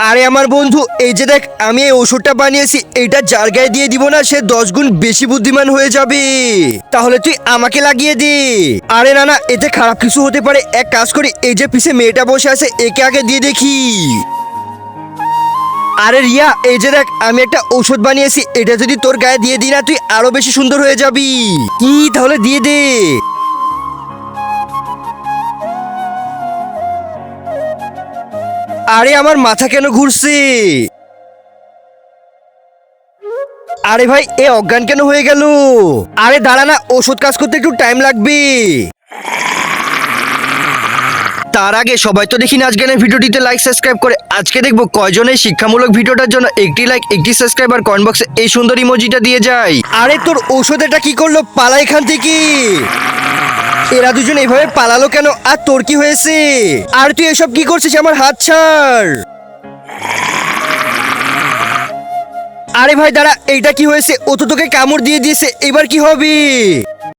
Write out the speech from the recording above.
আরে আমার বন্ধু, এই যে দেখ আমি এই ওষুধটা বানিয়েছি, এইটা যার গায়ে দিয়ে দিব না সে 10 গুণ বেশি বুদ্ধিমান হয়ে যাবে। তাহলে তুই আমাকে লাগিয়ে দে। আরে না না, এতে খারাপ কিছু হতে পারে। এক কাজ করি, এই যে পিছে মেয়েটা বসে আছে একে আগে দিয়ে দেখি। আরে রিয়া, এই যে দেখ আমি একটা ঔষধ বানিয়েছি, এটা যদি তোর গায়ে দিয়ে দিই না তুই আরো বেশি সুন্দর হয়ে যাবি। কি, তাহলে দিয়ে দে। আরে আমার মাথা কেন ঘুরছে? আরে ভাই এ অজ্ঞান কেন হয়ে গেল? আরে দাঁড়া না, ওষুধ কাজ করতে একটু টাইম লাগবে। তার আগে সবাই তো দেখি নাচ গানের ভিডিওটিতে লাইক সাবস্ক্রাইব করে। আজকে দেখবো কয়জন এই শিক্ষামূলক ভিডিওটার জন্য একটি লাইক একটি সাবস্ক্রাইব আর কমেন্ট বক্সে এই সুন্দর ইমোজিটা দিয়ে যায়। আরে তোর ঔষধ এটা কি করলো? পালা এখান থেকে। এরা দুজন এইভাবে পালালো কেন? আর তোর কি হয়েছে? আর তুই এসব কি করছিস? আমার হাত ছাড়। আরে ভাই দাঁড়া, এইটা কি হয়েছে? ও তো তোকে কামড় দিয়ে দিয়েছে, এবার কি হবে?